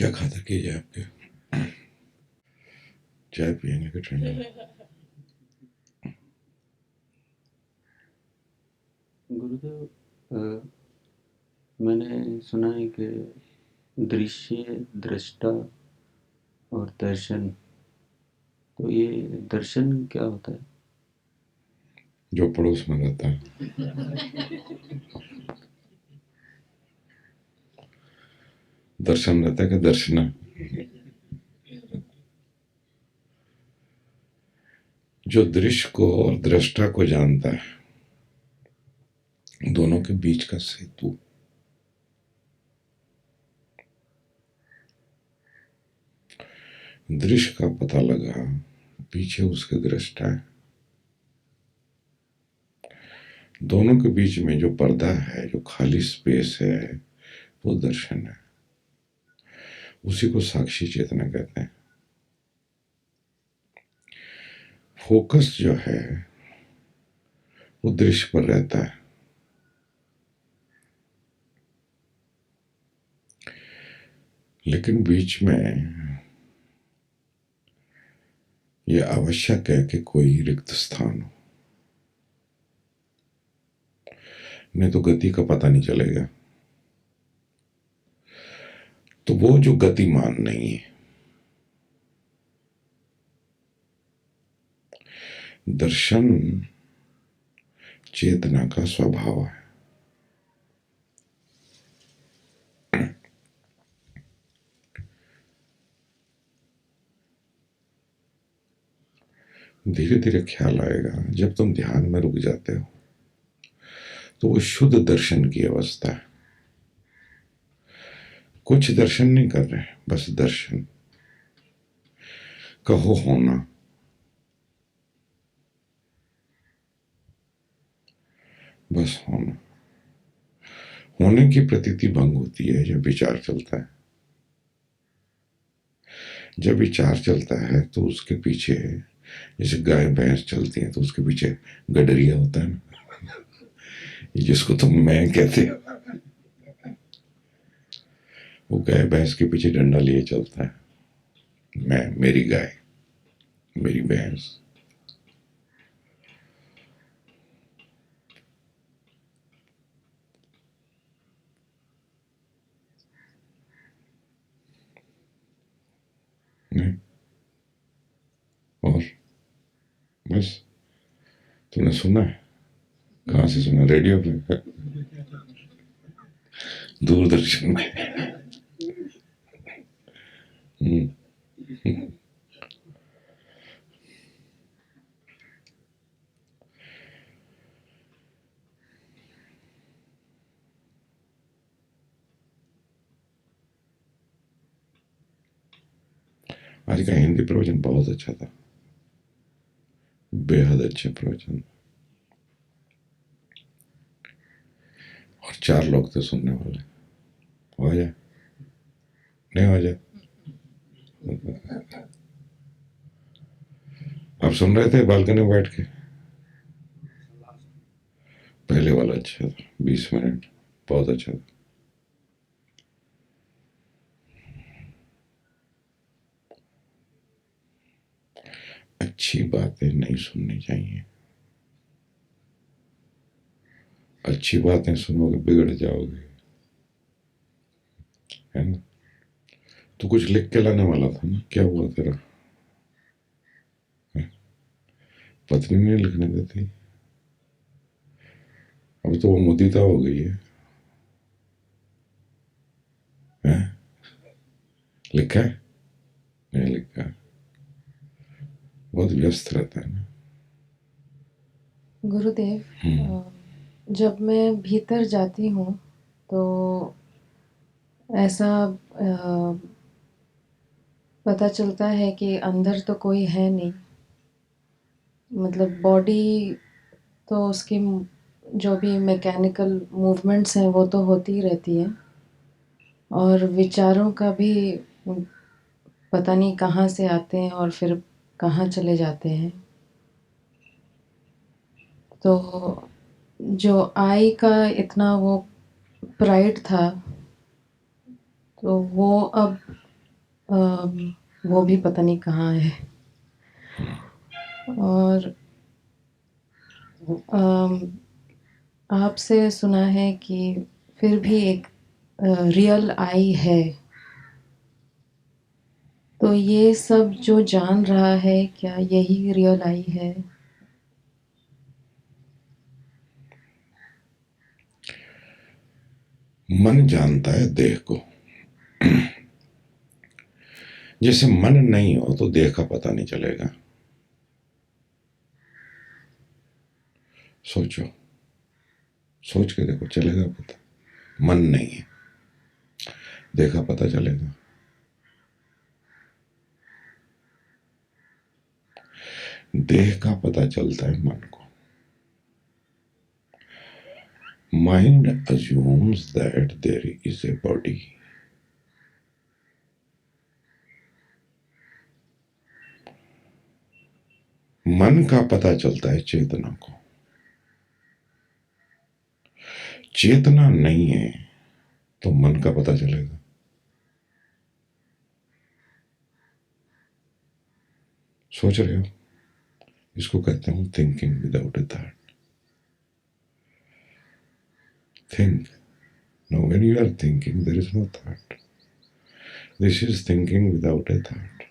क्या खातर की जाए आपके? चाय पियेंगे कि ठंडा? गुरुदेव, मैंने सुना है कि दृश्य, दृष्टा और दर्शन, तो ये दर्शन क्या होता है? जो पड़ोस में रहता है। दर्शन रहता है कि दर्शना? जो दृश्य को और दृष्टा को जानता है, दोनों के बीच का सेतु। दृश्य का पता लगा, पीछे उसके दृष्टा है। दोनों के बीच में जो पर्दा है, जो खाली स्पेस है, वो दर्शन है। उसी को साक्षी चेतना कहते हैं। फोकस जो है वो दृश्य पर रहता है, लेकिन बीच में यह आवश्यक है कि कोई रिक्त स्थान हो, नहीं तो गति का पता नहीं चलेगा। तो वो जो गतिमान नहीं है, दर्शन चेतना का स्वभाव है। धीरे धीरे ख्याल आएगा, जब तुम ध्यान में रुक जाते हो तो वो शुद्ध दर्शन की अवस्था है। कुछ दर्शन नहीं कर रहे, बस दर्शन। कहो होना, बस होना। होने की प्रतीति भंग होती है जब विचार चलता है। जब विचार चलता है तो उसके पीछे, जैसे गाय भैंस चलती है तो उसके पीछे गडरिया होता है ना, जिसको तुम मैं कहते हो। वो गाय भैंस के पीछे डंडा लिए चलता है। मैं, मेरी गाय, मेरी भैंस। नहीं, और बस तूने सुना है? कहाँ से सुना? रेडियो पे? दूरदर्शन में? आज का हिंदी प्रवचन बहुत अच्छा था, बेहद अच्छे प्रवचन। और 4 लोग थे सुनने वाले। हो जाए, नहीं हो जाए? आप सुन रहे थे बालकनी में बैठ के? पहले वाला अच्छा था, 20 मिनट बहुत अच्छा था। अच्छी बातें नहीं सुननी चाहिए। अच्छी बातें सुनोगे बिगड़ जाओगे, है ना? तो कुछ लिख के लाने वाला था ना, क्या हुआ तेरा? पत्नी नहीं लिखने देती? अब तो वो मुदीता हो गई है, हैं? लिखा है? नहीं लिखा। बहुत व्यस्त रहता है ना। गुरुदेव, जब मैं भीतर जाती हूँ तो ऐसा पता चलता है कि अंदर तो कोई है नहीं। मतलब बॉडी तो उसकी जो भी मैकेनिकल मूवमेंट्स हैं वो तो होती ही रहती है, और विचारों का भी पता नहीं कहाँ से आते हैं और फिर कहाँ चले जाते हैं। तो जो आई का इतना वो प्राइड था, तो वो अब वो भी पता नहीं कहाँ है। और आपसे सुना है कि फिर भी एक रियल आई है, तो ये सब जो जान रहा है क्या यही रियल आई है? मन जानता है देह को। जैसे मन नहीं हो तो देह का पता नहीं चलेगा। सोचो, सोच के देखो, चलेगा पता? मन नहीं है, देह का पता चलेगा? देह का पता चलता है मन को। Mind assumes that there is a body. मन का पता चलता है चेतना को। चेतना नहीं है तो मन का पता चलेगा? सोच रहे हो? इसको कहते हूं thinking without A thought. Think. Now, when you are thinking, there is no thought. This is thinking without a thought.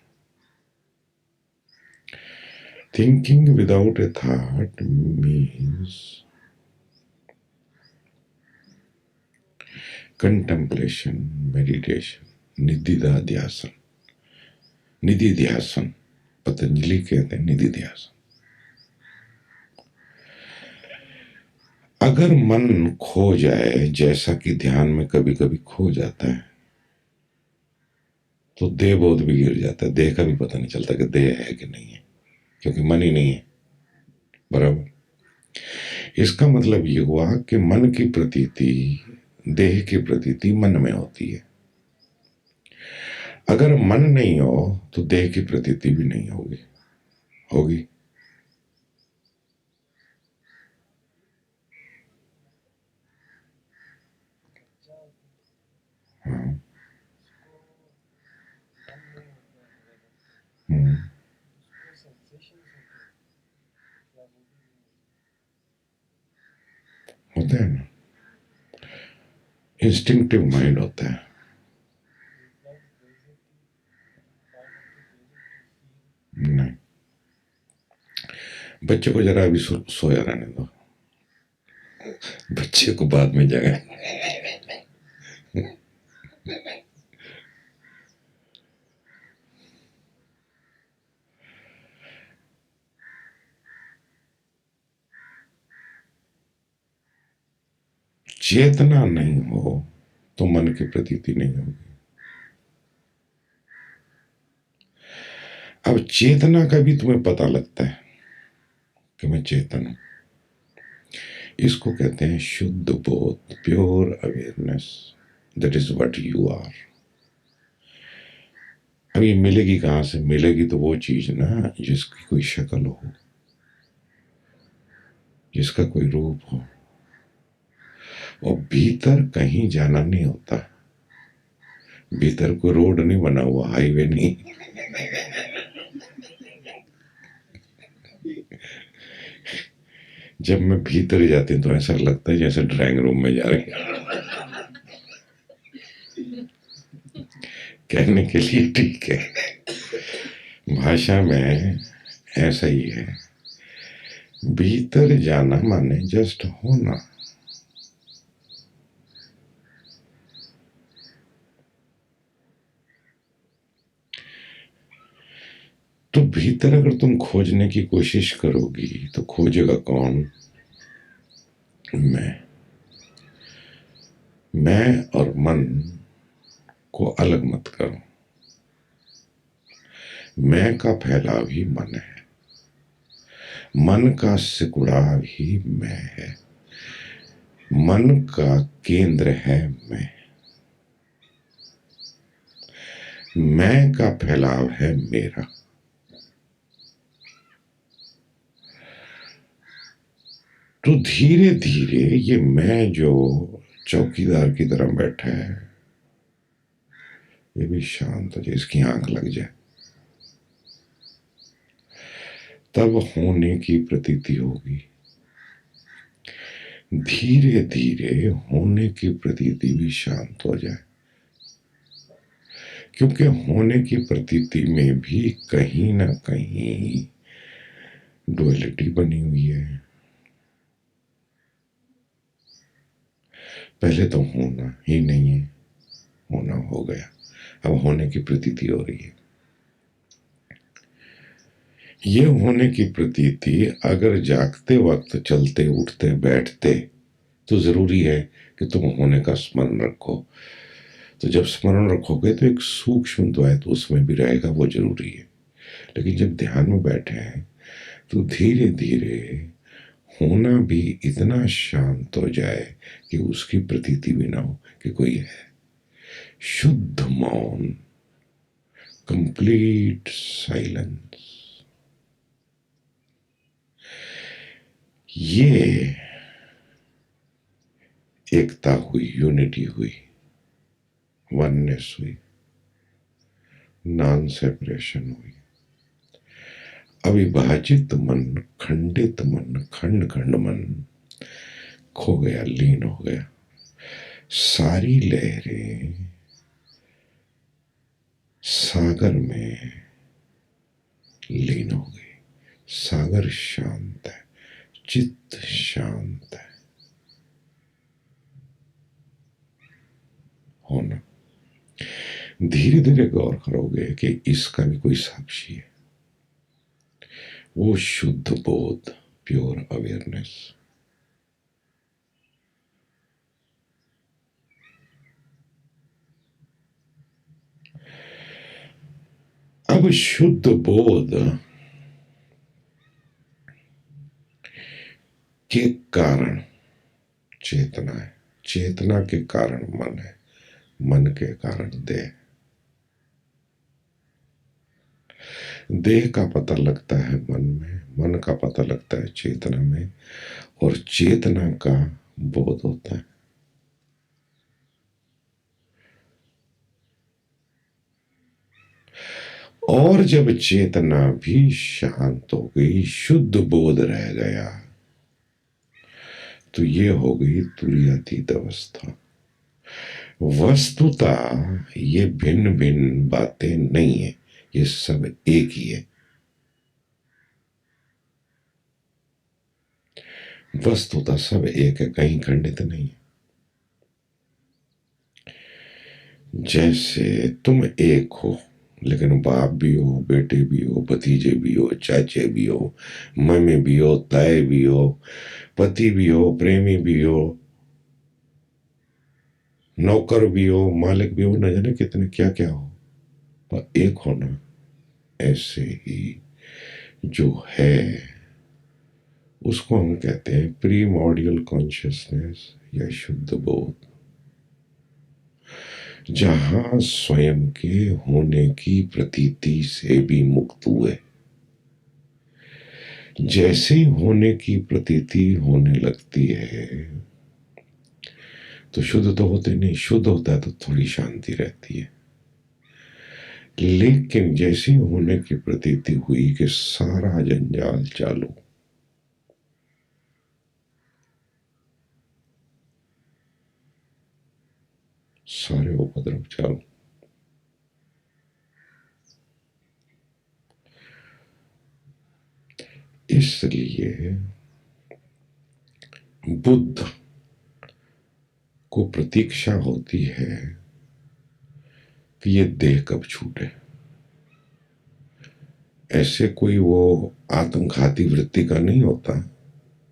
Thinking without a thought means contemplation, meditation, निधिध्यासन। निधिध्यासन पतंजलि कहते हैं, निधिध्यासन। अगर मन खो जाए, जैसा कि ध्यान में कभी कभी खो जाता है, तो देह बोध भी गिर जाता है। देह का भी पता नहीं चलता कि देह है कि नहीं है, क्योंकि मन ही नहीं है। बराबर। इसका मतलब ये हुआ कि मन की प्रतीति देह की प्रतीति मन में होती है। अगर मन नहीं हो तो देह की प्रतीति भी नहीं होगी। होगी? हाँ। होता है ना, इंस्टिंक्टिव माइंड होता है। नहीं, बच्चे को जरा अभी सोया रहने दो, बच्चे को बाद में जगाए। चेतना नहीं हो तो मन की प्रतीति नहीं होगी। अब चेतना का भी तुम्हें पता लगता है कि मैं चेतन हूं। इसको कहते हैं शुद्ध बोध, pure awareness. That is what you are. अब ये मिलेगी कहां से? मिलेगी तो वो चीज ना जिसकी कोई शक्ल हो, जिसका कोई रूप हो। और भीतर कहीं जाना नहीं होता। भीतर कोई रोड नहीं बना हुआ, हाईवे नहीं। जब मैं भीतर जाती हूँ तो ऐसा लगता है जैसे ड्राइंग रूम में जा रहे हैं। कहने के लिए ठीक है, भाषा में ऐसा ही है। भीतर जाना माने जस्ट होना। तो भीतर अगर तुम खोजने की कोशिश करोगी तो खोजेगा कौन? मैं और मन को अलग मत करो। मैं का फैलाव ही मन है, मन का सिकुड़ाव ही मैं है, मन का केंद्र है मैं का फैलाव है मेरा। तो धीरे धीरे ये मैं जो चौकीदार की तरह बैठा है, ये भी शांत हो जाए, इसकी आंख लग जाए, तब होने की प्रतीति होगी। धीरे धीरे होने की प्रतीति भी शांत हो जाए, क्योंकि होने की प्रतीति में भी कहीं ना कहीं डुअलिटी बनी हुई है। पहले तो होना ही नहीं है, होना हो गया, अब होने की प्रतीति हो रही है। ये होने की प्रतीति अगर जागते वक्त चलते उठते बैठते तो जरूरी है कि तुम होने का स्मरण रखो। तो जब स्मरण रखोगे तो एक सूक्ष्म द्वैत उसमें भी रहेगा, वो जरूरी है। लेकिन जब ध्यान में बैठे हैं तो धीरे धीरे होना भी इतना शांत हो जाए कि उसकी प्रतीति भी ना हो कि कोई है। शुद्ध मौन, कंप्लीट साइलेंस, ये एकता हुई, यूनिटी हुई, वननेस हुई, नॉन सेपरेशन हुई। अविभाजित मन, खंडित मन, खंड खंड मन खो गया, लीन हो गया। सारी लहरें सागर में लीन हो गई। सागर शांत है, चित्त शांत है। होना, धीरे धीरे गौर करोगे कि इसका भी कोई साक्षी है, वो शुद्ध बोध, प्योर अवेयरनेस। अब शुद्ध बोध के कारण चेतना है, चेतना के कारण मन है, मन के कारण देह। देह का पता लगता है मन में, मन का पता लगता है चेतना में, और चेतना का बोध होता है। और जब चेतना भी शांत हो गई, शुद्ध बोध रह गया, तो ये हो गई तुरीयातीत अवस्था। वस्तुता ये भिन्न भिन्न बातें नहीं है, ये सब एक ही है। वस्तुता सब एक है, कहीं खंडित नहीं है। जैसे तुम एक हो, लेकिन बाप भी हो, बेटे भी हो, भतीजे भी हो, चाचे भी हो, मम्मी भी हो, ताए भी हो, पति भी हो, प्रेमी भी हो, नौकर भी हो, मालिक भी हो, न जाने कितने क्या क्या हो, पर एक होना। ऐसे ही जो है उसको हम कहते हैं प्रीमॉर्डियल कॉन्शियसनेस या शुद्ध बोध, जहां स्वयं के होने की प्रतीति से भी मुक्त हुए। जैसे ही होने की प्रतीति होने लगती है तो शुद्ध तो होते नहीं, शुद्ध होता है तो थोड़ी शांति रहती है। लेकिन जैसी होने की प्रतीति हुई कि सारा जंजाल चालू, सारे उपद्रव चालू। इसलिए बुद्ध को प्रतीक्षा होती है कि ये देह कब छूटे। ऐसे कोई वो आत्मघाती वृत्ति का नहीं होता,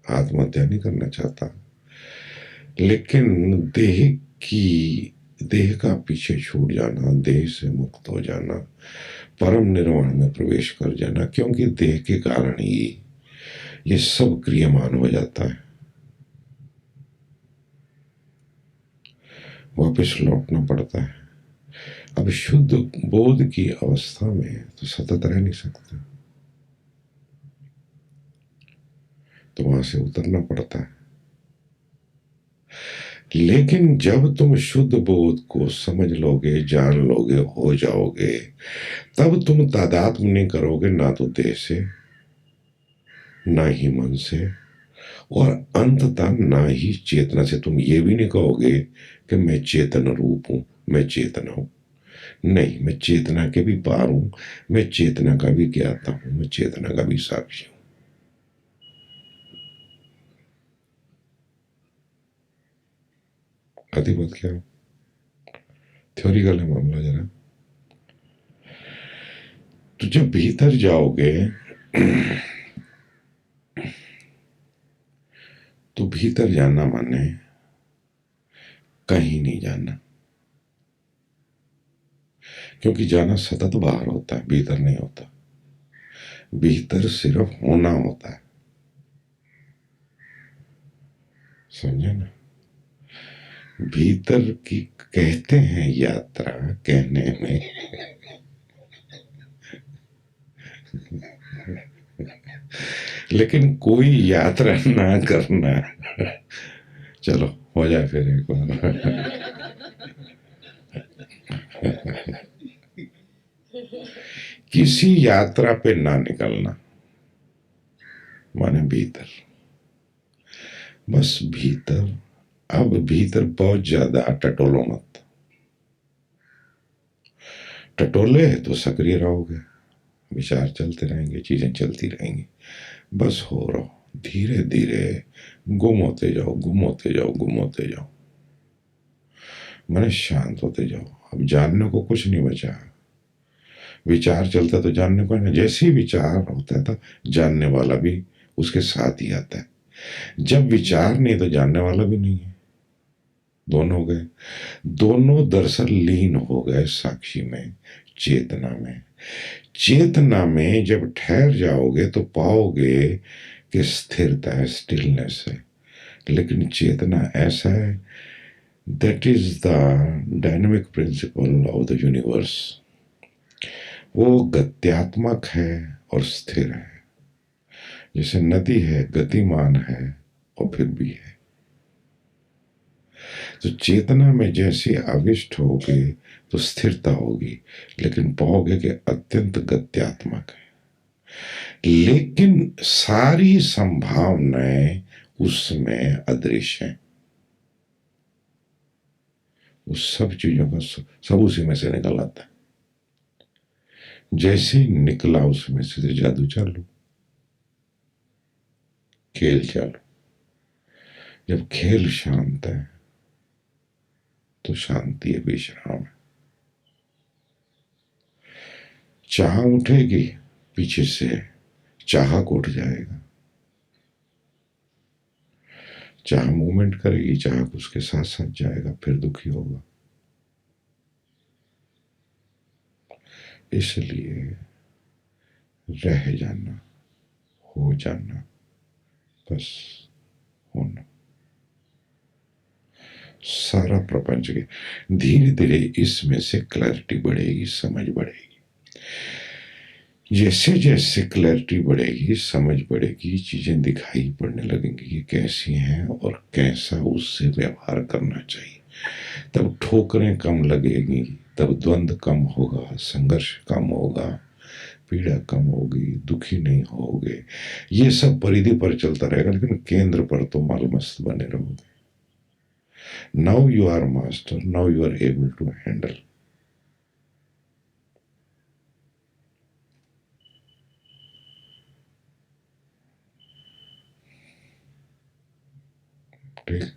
आत्महत्या नहीं करना चाहता, लेकिन देह का पीछे छूट जाना, देह से मुक्त हो जाना, परम निर्वाण में प्रवेश कर जाना, क्योंकि देह के कारण ही ये सब क्रियमान हो जाता है। वापस लौटना पड़ता है। अब शुद्ध बोध की अवस्था में तो सतत रह नहीं सकते, तो वहां से उतरना पड़ता है। लेकिन जब तुम शुद्ध बोध को समझ लोगे, जान लोगे, हो जाओगे, तब तुम तादात्म नहीं करोगे ना तो देह से, ना ही मन से, और अंततः ना ही चेतना से। तुम ये भी नहीं कहोगे कि मैं चेतन रूप हूं, मैं चेतना हूं। नहीं, मैं चेतना के भी पार हूं, मैं चेतना का भी ज्ञाता हूं, मैं चेतना का भी साक्षी हूं। अधिपत क्या हो? थ्योरिकल है मामला जरा। तो जब भीतर जाओगे तो भीतर जाना माने कहीं नहीं जाना, क्योंकि जाना सतत बाहर होता है, भीतर नहीं होता। भीतर सिर्फ होना होता है, समझे ना? भीतर की कहते हैं यात्रा, कहने में लेकिन कोई यात्रा ना करना। चलो हो जाए फिर एक बार। किसी यात्रा पे ना निकलना माने भीतर, बस भीतर। अब भीतर बहुत ज्यादा टटोलो मत। टटोले तो सक्रिय रहोगे, विचार चलते रहेंगे, चीजें चलती रहेंगी। बस हो रहो, धीरे धीरे गुम होते जाओ, गुम होते जाओ, गुम होते जाओ, मन शांत होते जाओ। अब जानने को कुछ नहीं बचा। विचार चलता तो जानने को है ना। जैसे ही विचार होता था, जानने वाला भी उसके साथ ही आता है। जब विचार नहीं तो जानने वाला भी नहीं है। दोनों हो गए, दोनों दरअसल लीन हो गए साक्षी में, चेतना में। चेतना में जब ठहर जाओगे तो पाओगे कि स्थिरता है, स्टिलनेस है। लेकिन चेतना ऐसा है, that is the dynamic principle of the universe. वो गत्यात्मक है और स्थिर है। जैसे नदी है, गतिमान है और फिर भी है। तो चेतना में जैसे आविष्ट होगे तो स्थिरता होगी, लेकिन पाओगे कि अत्यंत गत्यात्मक है। लेकिन सारी संभावनाएं उसमें अदृश्य हैं। उस सब चीजों का सब उसी में से निकल आता है। जैसे निकला उसमें से जादू चालू, खेल चालू। जब खेल शांत है तो शांति है, विश्राम है। चाह उठेगी पीछे से, चाहक उठ जाएगा। चाह मूवमेंट करेगी, चाहक उसके साथ साथ जाएगा, फिर दुखी होगा। इसलिए रह जाना, हो जाना, बस होना। सारा प्रपंच के धीरे धीरे इसमें से क्लैरिटी बढ़ेगी, समझ बढ़ेगी। जैसे जैसे क्लैरिटी बढ़ेगी, समझ बढ़ेगी, चीजें दिखाई पड़ने लगेंगी कि कैसी हैं और कैसा उससे व्यवहार करना चाहिए। तब ठोकरें कम लगेगी, तब द्वंद्व कम होगा, संघर्ष कम होगा, पीड़ा कम होगी, दुखी नहीं होगे। ये सब परिधि पर चलता रहेगा, लेकिन केंद्र पर तो मालमस्त बने रहोगे। Now you are master, now you are able to handle. ठीक,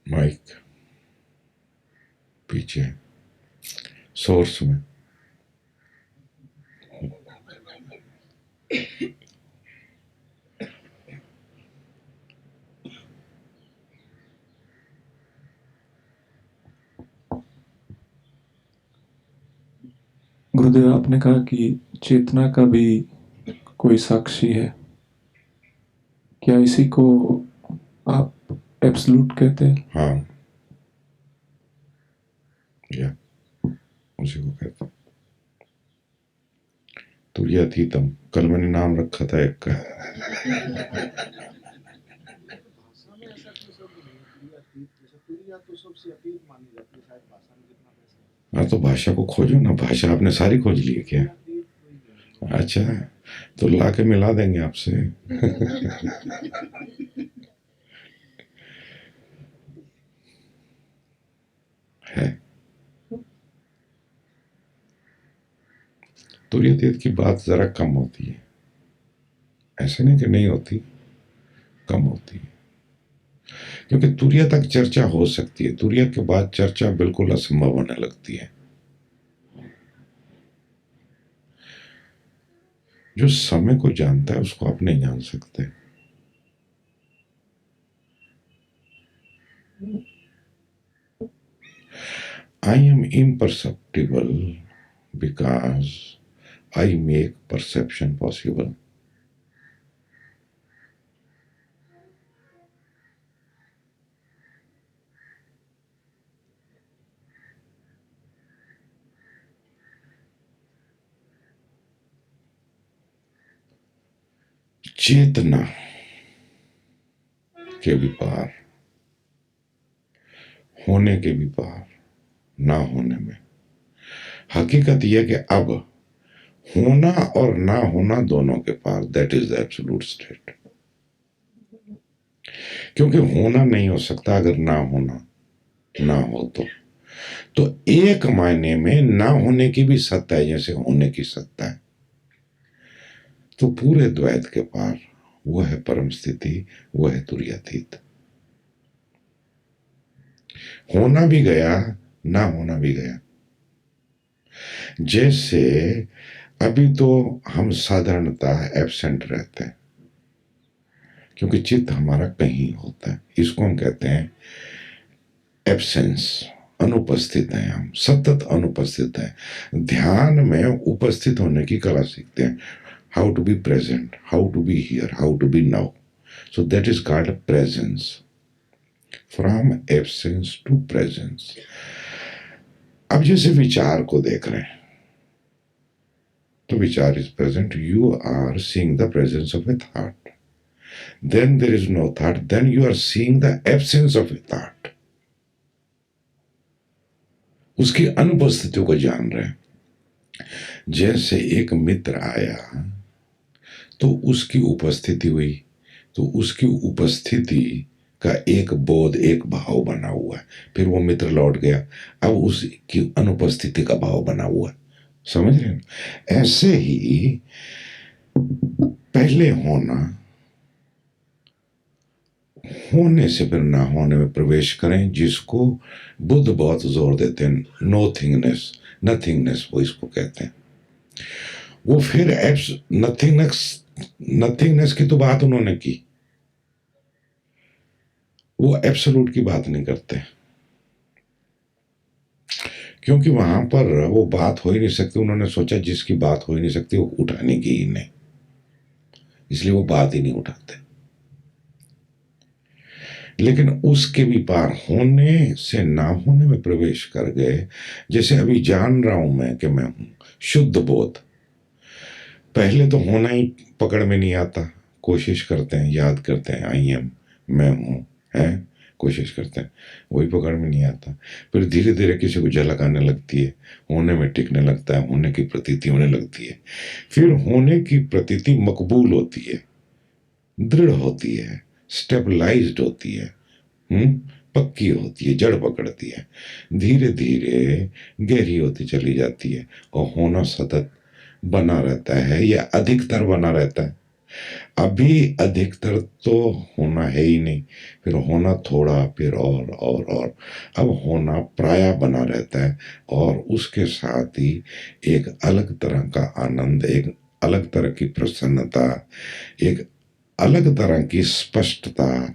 माइक पीछे सोर्स में। गुरुदेव, आपने कहा कि चेतना का भी कोई साक्षी है। क्या इसी को आप एब्सोल्यूट कहते हैं? हाँ, या उसी को कहता हूँ। तुरीयातीतम, कल मैंने नाम रखा था एक का। हाँ, तो भाषा को खोजो ना। भाषा आपने सारी खोज ली है क्या? अच्छा, तो ला के मिला देंगे आपसे। है तुर्यतीत की बात जरा कम होती है, ऐसे नहीं कि नहीं होती, कम होती है। क्योंकि तुरिया तक चर्चा हो सकती है, तुरिया के बाद चर्चा बिल्कुल असंभव होने लगती है। जो समय को जानता है उसको आप नहीं जान सकते। I am imperceptible because I make perception possible. चेतना के भी पार, होने के भी पार, ना होने में हकीकत यह कि अब होना और ना होना दोनों के पार, that is the absolute state. क्योंकि होना नहीं हो सकता अगर ना होना ना हो तो एक मायने में ना होने की भी सत्ता है जैसे होने की सत्ता है। तो पूरे द्वैत के पार वो है परम स्थिति, वो है तुर्यातीत। होना भी गया, ना होना भी गया। जैसे अभी तो हम साधारणतः एब्सेंट रहते हैं क्योंकि चित्त हमारा कहीं होता है, इसको हम कहते हैं एब्सेंस। अनुपस्थित हैं, हम सतत अनुपस्थित हैं। ध्यान में उपस्थित होने की कला सीखते हैं, how to be present, how to be here, how to be now. So that is called presence. From absence to presence. अब जैसे विचार को देख रहे हैं तो विचार is present, you are seeing the presence of a thought. Then there is no thought, then you are seeing the absence of a thought. उसकी अनुपस्थिति को जान रहे हैं। जैसे एक मित्र आया तो उसकी उपस्थिति हुई, तो उसकी उपस्थिति का एक बोध, एक भाव बना हुआ है। फिर वो मित्र लौट गया, अब उसकी अनुपस्थिति का भाव बना हुआ है। समझ रहे हैं? ऐसे ही पहले होने से फिर ना होने में प्रवेश करें, जिसको बुद्ध बहुत जोर देते हैं, नोथिंगनेस, नथिंगनेस, वो इसको कहते हैं। वो फिर नथिंगनेस की तो बात उन्होंने की, वो एब्सोल्यूट की बात नहीं करते क्योंकि वहां पर वो बात हो ही नहीं सकती। उन्होंने सोचा जिसकी बात हो ही नहीं सकती वो उठाने की ही नहीं, इसलिए वो बात ही नहीं उठाते। लेकिन उसके भी पार होने से ना होने में प्रवेश कर गए। जैसे अभी जान रहा हूं मैं कि मैं हूं, शुद्ध बोध। पहले तो होना ही पकड़ में नहीं आता, कोशिश करते हैं, याद करते हैं, आई एम, मैं हूं, है, कोशिश करते हैं, वही पकड़ में नहीं आता। फिर धीरे धीरे किसी को झलक आने लगती है, होने में टिकने लगता है, होने की प्रतीति होने लगती है। फिर होने की प्रतीति मकबूल होती है, दृढ़ होती है, स्टेबलाइज्ड होती है, पक्की होती है, जड़ पकड़ती है, धीरे धीरे गहरी होती चली जाती है और होना सतत बना रहता है या अधिकतर बना रहता है। अभी अधिकतर तो होना है ही नहीं, फिर होना थोड़ा, फिर और अब होना प्राय बना रहता है और उसके साथ ही एक अलग तरह का आनंद, एक अलग तरह की प्रसन्नता, एक अलग तरह की स्पष्टता,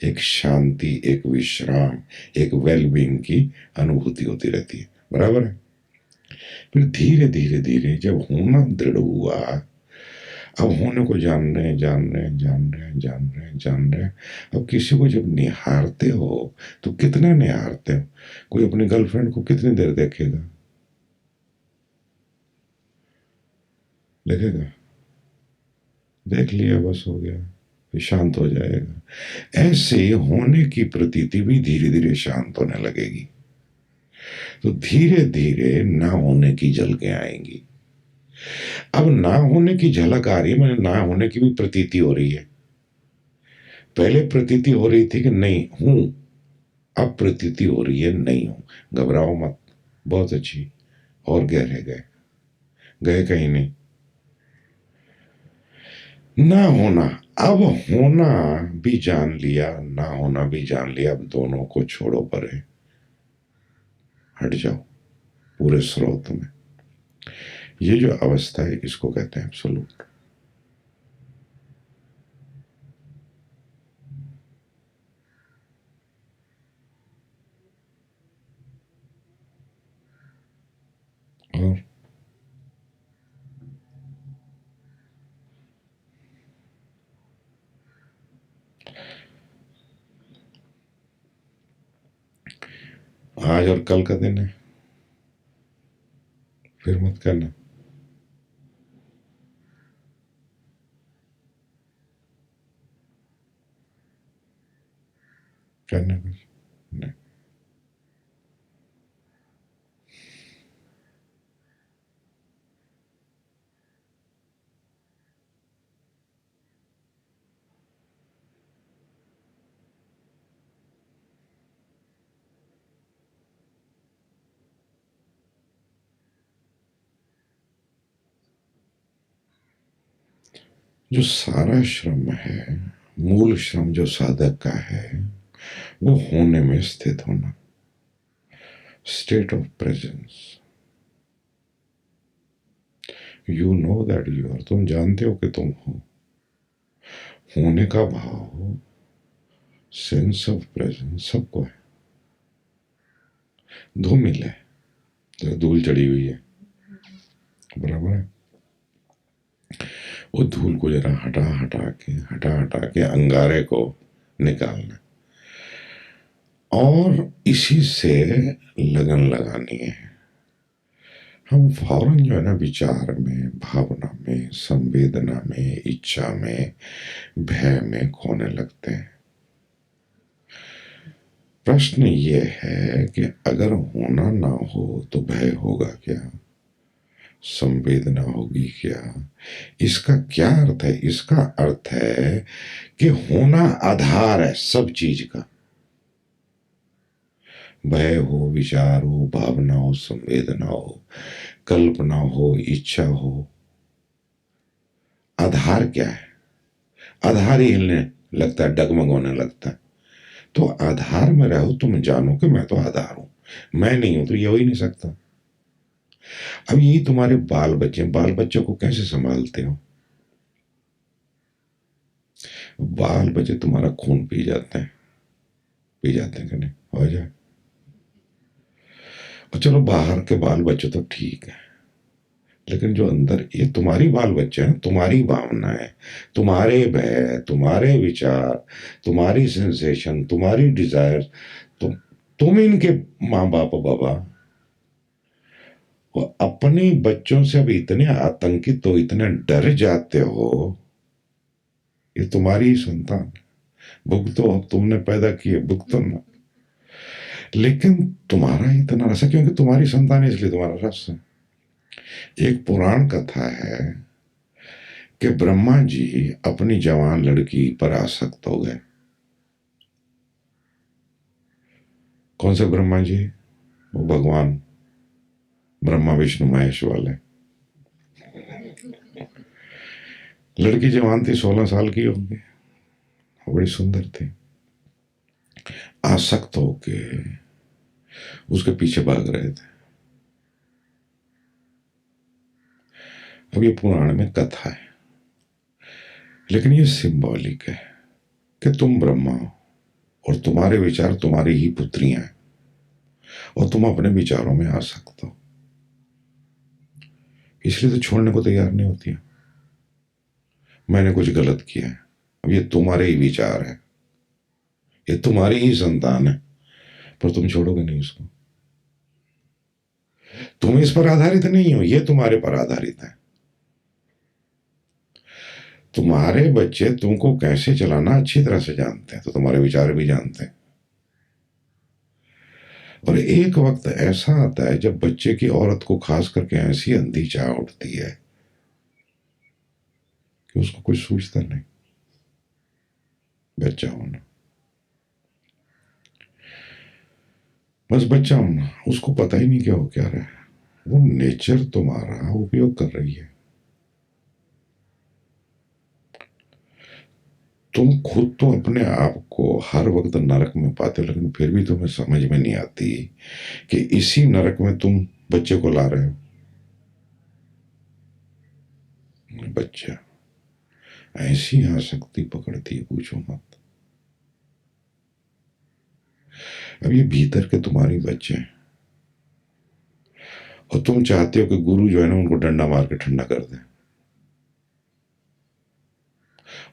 एक शांति, एक विश्राम, एक वेलबींग की अनुभूति होती रहती है। बराबर है? फिर धीरे धीरे धीरे जब होना दृढ़ हुआ, अब होने को जान रहे हैं। अब किसी को जब निहारते हो तो कितना निहारते हो? कोई अपनी गर्लफ्रेंड को कितनी देर देखेगा? देखेगा? देख लिया, बस हो गया। फिर शांत हो जाएगा। ऐसे होने की प्रतीति भी धीरे धीरे शांत होने लगेगी। तो धीरे धीरे ना होने की झलकें आएंगी। अब ना होने की झलक आ रही है, मैंने ना होने की भी प्रतीति हो रही है। पहले प्रतीति हो रही थी कि नहीं हूं, अब प्रतीति हो रही है नहीं हूं। घबराओ मत, बहुत अच्छी। और गहरे गए, गए कहीं नहीं। ना होना, अब होना भी जान लिया, ना होना भी जान लिया। अब दोनों को छोड़ो परे, हट जाओ पूरे स्रोत में। ये जो अवस्था है इसको कहते हैं एब्सोल्यूट। और आज और कल का दिन है, फिर मत करना। करना कुछ नहीं। जो सारा श्रम है, मूल श्रम जो साधक का है, वो होने में स्थित होना, state of presence. You know that you are, तुम जानते हो कि तुम हो। होने का भाव, सेंस ऑफ प्रेजेंस सबको है। धूमिल है, तो धूल चढ़ी हुई है, बराबर है। वो धूल को जरा हटा हटा के अंगारे को निकालना, और इसी से लगन लगानी है। हम फौरन जो है ना विचार में, भावना में, संवेदना में, इच्छा में, भय में खोने लगते हैं। प्रश्न ये है कि अगर होना ना हो तो भय होगा क्या, संवेदना होगी क्या? इसका क्या अर्थ है? इसका अर्थ है कि होना आधार है सब चीज का। भय हो, विचार हो, भावना हो, संवेदना हो, कल्पना हो, इच्छा हो, आधार क्या है? आधार ही हिलने लगता है, डगमग होने लगता है। तो आधार में रहो, तुम जानो कि मैं तो आधार हूं, मैं नहीं हूं तो ये हो ही नहीं सकता। अब यही तुम्हारे बाल बच्चों को कैसे संभालते हो? बाल बच्चे तुम्हारा खून पी जाते हैं, कि नहीं? हो जाए। और चलो बाहर के बाल बच्चे तो ठीक है, लेकिन जो अंदर ये तुम्हारी बाल बच्चे हैं, तुम्हारी भावना है, तुम्हारे भय, तुम्हारे विचार, तुम्हारी सेंसेशन, तुम्हारी डिजायर, तुम इनके माँ बाप बाबा। वो अपने बच्चों से अब इतने आतंकित हो, इतने डर जाते हो, ये तुम्हारी ही संतान। भुगतो, अब तुमने पैदा किए, भुगतो ना। लेकिन तुम्हारा इतना रस है क्योंकि तुम्हारी संतान है, इसलिए तुम्हारा रस है। एक पुराण कथा है कि ब्रह्मा जी अपनी जवान लड़की पर आसक्त हो गए। कौन से ब्रह्मा जी? वो भगवान ब्रह्मा विष्णु महेश वाले। लड़की जवान थी, 16 साल की होगी, बड़ी सुंदर थी। आसक्त होके उसके पीछे भाग रहे थे। अब ये पुराण में कथा है, लेकिन ये सिंबॉलिक है कि तुम ब्रह्मा हो और तुम्हारे विचार तुम्हारी ही पुत्रियां हैं, और तुम अपने विचारों में आसक्त हो, इसलिए तो छोड़ने को तैयार नहीं होती है। मैंने कुछ गलत किया है, अब ये तुम्हारे ही विचार है, ये तुम्हारी ही संतान है, पर तुम छोड़ोगे नहीं इसको। तुम इस पर आधारित नहीं हो, ये तुम्हारे पर आधारित है। तुम्हारे बच्चे तुमको कैसे चलाना अच्छी तरह से जानते हैं, तो तुम्हारे विचार भी जानते हैं। और एक वक्त ऐसा आता है जब बच्चे की औरत को खास करके ऐसी अंधी चाह उठती है कि उसको कुछ सूझता नहीं, बच्चा होना, बस बच्चा होना। उसको पता ही नहीं क्या हो क्या रहा है, वो नेचर तुम्हारा उपयोग कर रही है। तुम खुद तो अपने आप को हर वक्त नरक में पाते हो, लेकिन फिर भी तुम्हें समझ में नहीं आती कि इसी नरक में तुम बच्चे को ला रहे हो। बच्चा ऐसी आसक्ति पकड़ती है, पूछो मत। अब ये भीतर के तुम्हारी बच्चे हैं, और तुम चाहते हो कि गुरु जो है ना उनको डंडा मार के ठंडा कर दे,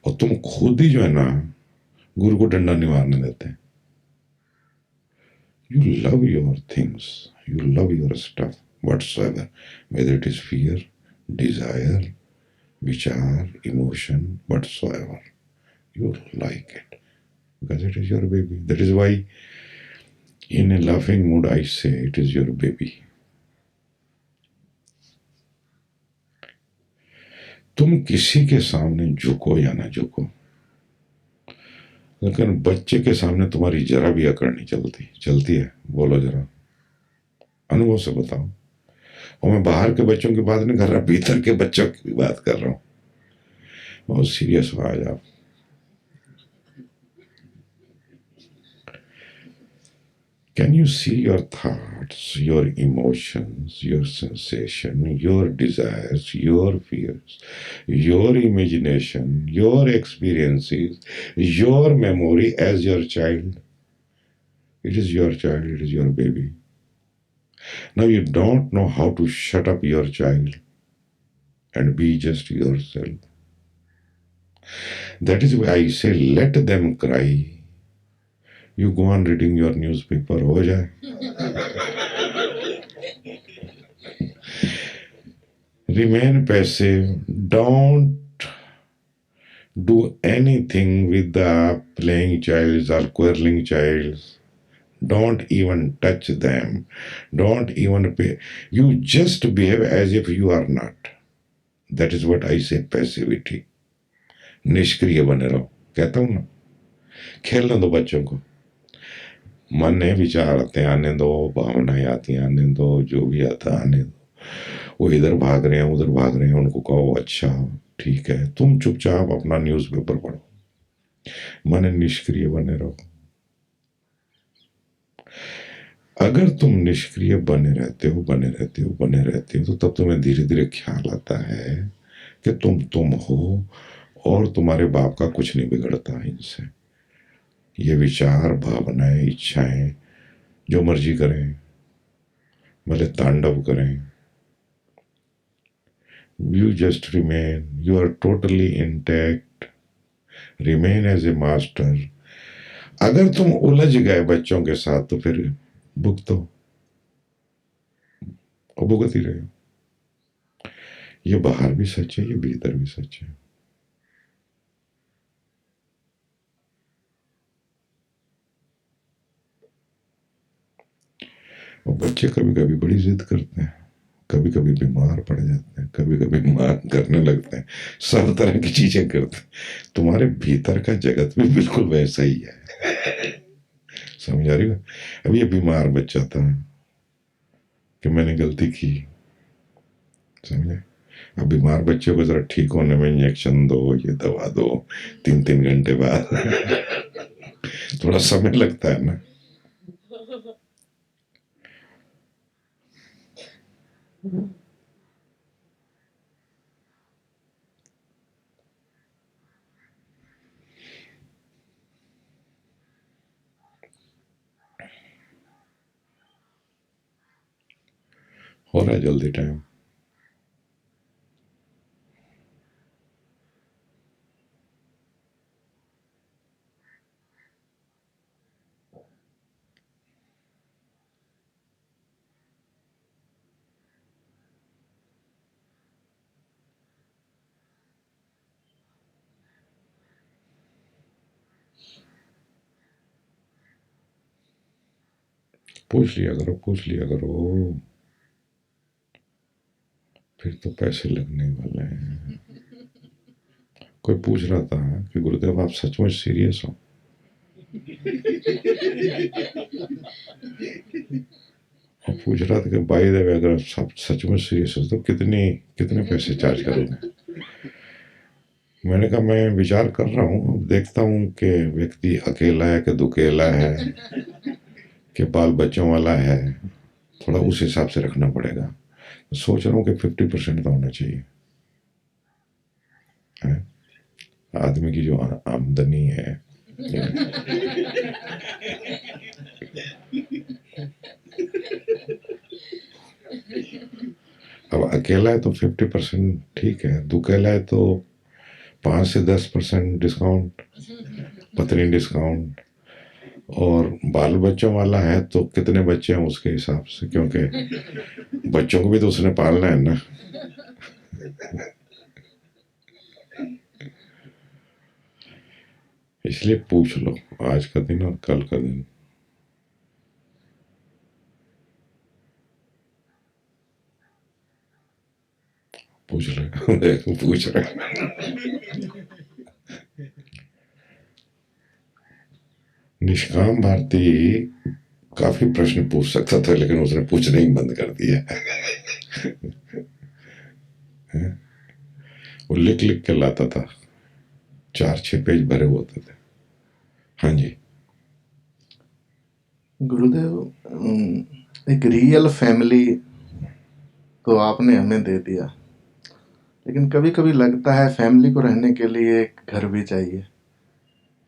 और तुम खुद ही जो है ना गुरु को डंडा नहीं मारने देते। You love your things, you love your stuff whatsoever, whether it is fear, desire, vichar, emotion, whatsoever. You like it because it is your baby. That is why in a laughing mood I say it is your baby. तुम किसी के सामने झुको या ना झुको, लेकिन बच्चे के सामने तुम्हारी जरा भी अकड़ नहीं चलती। चलती है? बोलो जरा, अनुभव से बताओ। और मैं बाहर के बच्चों की बात नहीं कर रहा, भीतर के बच्चों की भी बात कर रहा हूँ। बहुत सीरियस हो आज आप। Can you see your thoughts, your emotions, your sensation, your desires, your fears, your imagination, your experiences, your memory as your child? It is your child, it is your baby. Now you don't know how to shut up your child and be just yourself. That is why I say let them cry. You go on reading your newspaper, हो जाए। Remain passive. Don't do anything with the playing childs or quarreling childs. Don't even touch them. Don't even pay. You just behave as if you are not. That is what I say passivity. निष्क्रिय बने रहो, कहता हूं ना। खेलने दो बच्चों को, मन में विचार आते हैं आने दो, भावनाएं आती हैं आने दो, जो भी आता आने दो। वो इधर भाग रहे हैं उधर भाग रहे हैं, उनको कहो अच्छा ठीक है, तुम चुपचाप अपना न्यूज़पेपर पढ़ो, मन निष्क्रिय बने रहो। अगर तुम निष्क्रिय बने रहते हो बने रहते हो बने रहते हो, तो तब तुम्हें धीरे धीरे ख्याल आता है कि तुम हो, और तुम्हारे बाप का कुछ नहीं बिगड़ता इनसे। ये विचार भावनाएं इच्छाएं जो मर्जी करें, भले तांडव करें, you just remain, you are totally intact, remain as a master. अगर तुम उलझ गए बच्चों के साथ तो फिर भुगतो, और भुगत ही रहे हो। ये बाहर भी सच है, ये भीतर भी सच है। और बच्चे कभी कभी बड़ी जिद करते हैं, कभी कभी बीमार पड़ जाते हैं, कभी कभी मांग करने लगते हैं, सब तरह की चीजें करते हैं। तुम्हारे भीतर का जगत भी बिल्कुल वैसा ही है। समझ आ रही है? अब ये बीमार बच्चा था कि मैंने गलती की, समझे? अब बीमार बच्चे को जरा ठीक होने में इंजेक्शन दो, ये दवा दो, 3-3 घंटे बाद थोड़ा समय लगता है ना। हो रहा है जल्दी टाइम। पूछ लिया करो, फिर तो पैसे लगने वाले हैं। कोई पूछ रहा था कि गुरुदेव आप सचमुच सीरियस हो? और पूछ रहा था कि बाई द वे अगर आप सचमुच सीरियस हो तो कितने पैसे चार्ज करोगे? मैंने कहा मैं विचार कर रहा हूँ, अब देखता हूँ कि व्यक्ति अकेला है कि दुकेला है कि बाल बच्चों वाला है, थोड़ा उस हिसाब से रखना पड़ेगा। सोच रहा हूँ कि 50% तो होना चाहिए है? आदमी की जो आमदनी है अब अकेला है तो 50% ठीक है, दुकेला है तो 5 से 10% डिस्काउंट, पत्नी डिस्काउंट, और बाल बच्चों वाला है तो कितने बच्चे हैं उसके हिसाब से, क्योंकि बच्चों को भी तो उसने पालना है ना। इसलिए पूछ लो आज का दिन और कल का दिन। पूछ रहे पूछ रहे निष्काम भारती काफी प्रश्न पूछ सकता था लेकिन उसने पूछना ही बंद कर दिया। वो लिख लिख के लाता था, 4-6 पेज भरे होते थे। हाँ जी। गुरुदेव, एक रियल फैमिली तो आपने हमें दे दिया, लेकिन कभी कभी लगता है फैमिली को रहने के लिए एक घर भी चाहिए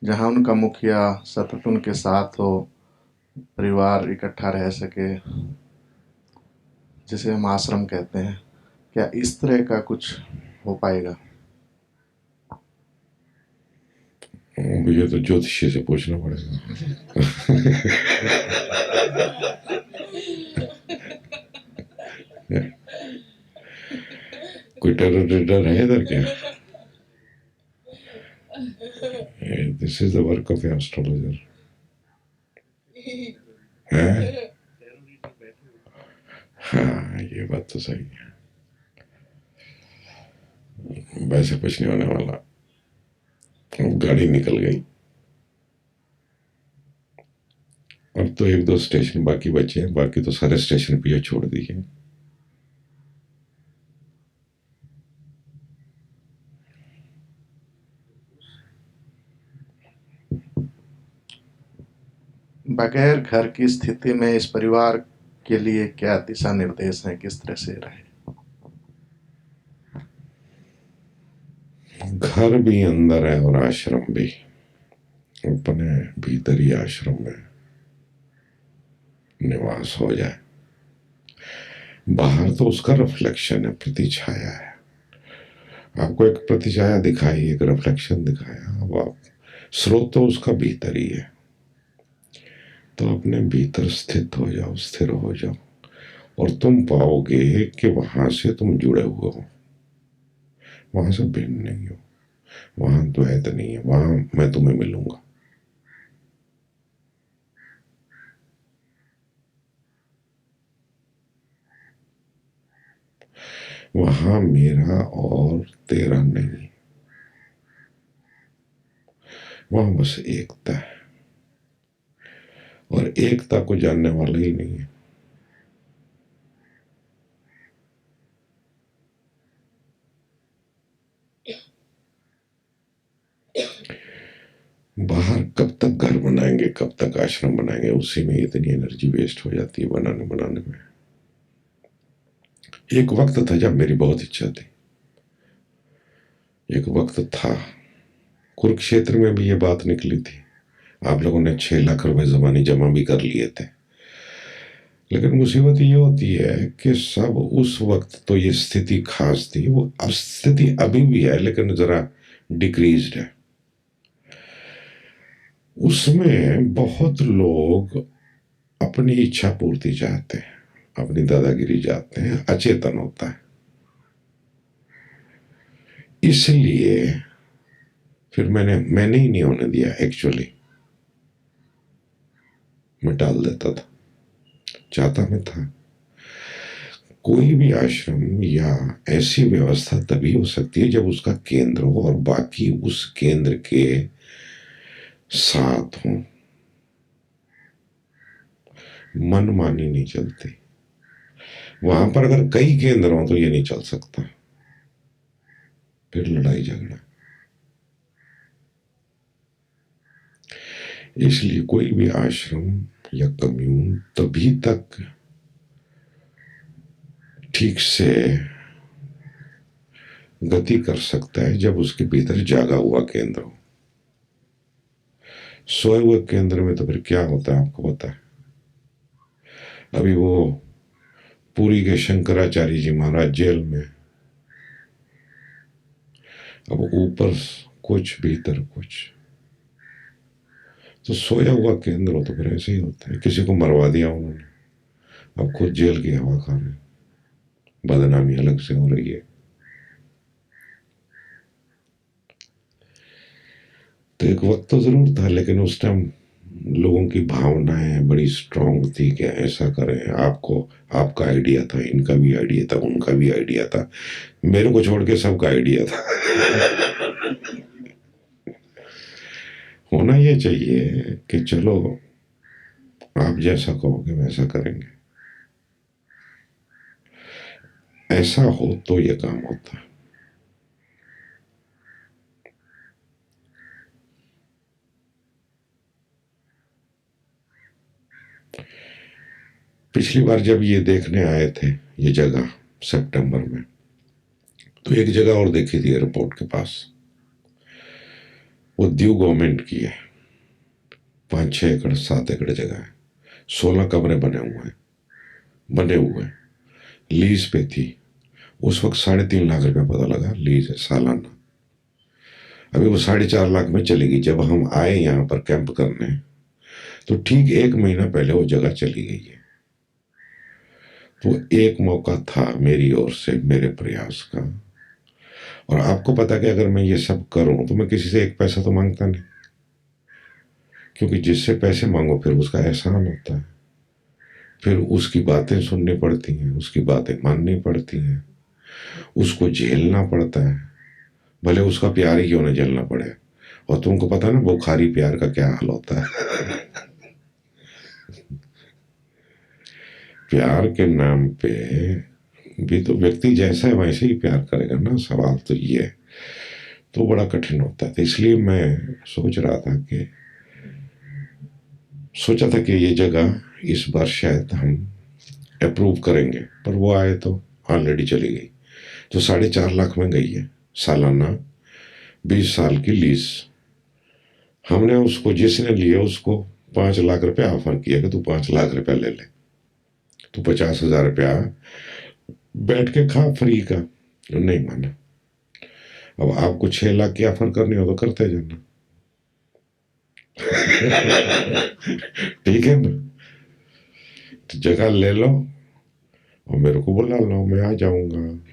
जहाँ उनका मुखिया सतत उनके साथ हो, परिवार इकट्ठा रह सके, जिसे हम आश्रम कहते हैं। क्या इस तरह का कुछ हो पाएगा? मुझे तो ज्योतिषी से पूछना पड़ेगा। कोई टेरर है इधर क्या? This is the work of astrologer. हाँ ये बात तो सही है, वैसे कुछ नहीं होने वाला। गाड़ी निकल गई, अब तो 1-2 स्टेशन बाकी बचे हैं, बाकी तो सारे स्टेशन पे छोड़ दिए। बगैर घर की स्थिति में इस परिवार के लिए क्या दिशा निर्देश हैं, किस तरह से रहे? घर भी अंदर है और आश्रम भी, अपने भीतर ही आश्रम में निवास हो जाए। बाहर तो उसका रिफ्लेक्शन है, प्रतिछाया है। आपको एक प्रतिछाया दिखाई, एक रिफ्लेक्शन दिखाया, अब आप स्रोत तो उसका भीतर ही है। तो अपने भीतर स्थित हो जाओ, स्थिर हो जाओ, और तुम पाओगे कि वहां से तुम जुड़े हुए हो, वहां से भिन्न नहीं हो, वहां द्वैत नहीं है, वहां मैं तुम्हें मिलूंगा। वहां मेरा और तेरा नहीं, वहां बस एकता है, और एकता को जानने वाला ही नहीं है। बाहर कब तक घर बनाएंगे, कब तक आश्रम बनाएंगे, उसी में इतनी एनर्जी वेस्ट हो जाती है बनाने में। एक वक्त था जब मेरी बहुत इच्छा थी, एक वक्त था, कुरुक्षेत्र में भी ये बात निकली थी, आप लोगों ने 6 लाख रुपए जमानी जमा भी कर लिए थे। लेकिन मुसीबत ये होती है कि सब उस वक्त तो ये स्थिति खास थी, वो अब स्थिति अभी भी है लेकिन जरा डिक्रीज्ड है। उसमें बहुत लोग अपनी इच्छा पूर्ति चाहते हैं, अपनी दादागिरी चाहते हैं, अचेतन होता है। इसलिए फिर मैंने ही नहीं होने दिया, एक्चुअली मैं टाल देता था। चाहता मैं था। कोई भी आश्रम या ऐसी व्यवस्था तभी हो सकती है जब उसका केंद्र हो और बाकी उस केंद्र के साथ हो। मनमानी नहीं चलती। वहां पर अगर कई केंद्र हो तो ये नहीं चल सकता, फिर लड़ाई झगड़ा। इसलिए कोई भी आश्रम या कम्यून तभी तक ठीक से गति कर सकता है जब उसके भीतर जागा हुआ केंद्र हो। सोए हुए केंद्र में तो फिर क्या होता है आपको पता है। अभी वो पुरी के शंकराचार्य जी महाराज जेल में, अब ऊपर कुछ भीतर कुछ, तो सोया हुआ केंद्र हो तो फिर ऐसे ही होता है। किसी को मरवा दिया उन्होंने, अब खुद जेल की हवा खा रहे, बदनामी अलग से हो रही है। तो एक वक्त तो जरूर था, लेकिन उस टाइम लोगों की भावनाएं बड़ी स्ट्रांग थी कि ऐसा करें। आपको आपका आइडिया था, इनका भी आइडिया था, उनका भी आइडिया था, मेरे को छोड़ के सबका आइडिया था। होना ये चाहिए कि चलो आप जैसा कहोगे वैसा करेंगे। ऐसा हो तो ये काम होता है। पिछली बार जब ये देखने आए थे ये जगह सितंबर में, तो एक जगह और देखी थी एयरपोर्ट के पास। वो दीव गवर्नमेंट की है, 5-6 एकड़ 7 एकड़ जगह है, 16 कमरे बने हुए लीज पे थी। उस वक्त 3.5 लाख रुपया पता लगा लीज है सालाना। अभी वो 4.5 लाख में चलेगी। जब हम आए यहाँ पर कैंप करने तो ठीक 1 महीना पहले वो जगह चली गई है। तो एक मौका था मेरी ओर से, मेरे प्रयास का। और आपको पता कि अगर मैं ये सब करूं तो मैं किसी से 1 पैसा तो मांगता नहीं, क्योंकि जिससे पैसे मांगो फिर उसका एहसान होता है, फिर उसकी बातें सुननी पड़ती हैं, उसकी बातें माननी पड़ती हैं, उसको झेलना पड़ता है, भले उसका प्यार ही क्यों ना झेलना पड़े। और तुमको पता ना बुखारी प्यार का क्या हाल होता है। प्यार के नाम पे भी तो व्यक्ति जैसा है वैसे ही प्यार करेगा ना, सवाल तो ये है। तो बड़ा कठिन होता है। तो इसलिए मैं सोचा था कि ये जगह इस बार शायद हम अप्रूव करेंगे, पर वो आए तो ऑलरेडी चली गई। तो 4.5 लाख में गई है सालाना, 20 साल की लीज। हमने उसको, जिसने लिया उसको 5 लाख रुपया ऑफर किया कि तू 5 लाख रुपया ले ले, तू 50,000 रुपया बैठ के खा फ्री का। नहीं माना। अब आपको 6 लाख की ऑफर करनी हो तो करते जाना। ठीक है ना। तो जगह ले लो और मेरे को बुला लो, मैं आ जाऊंगा।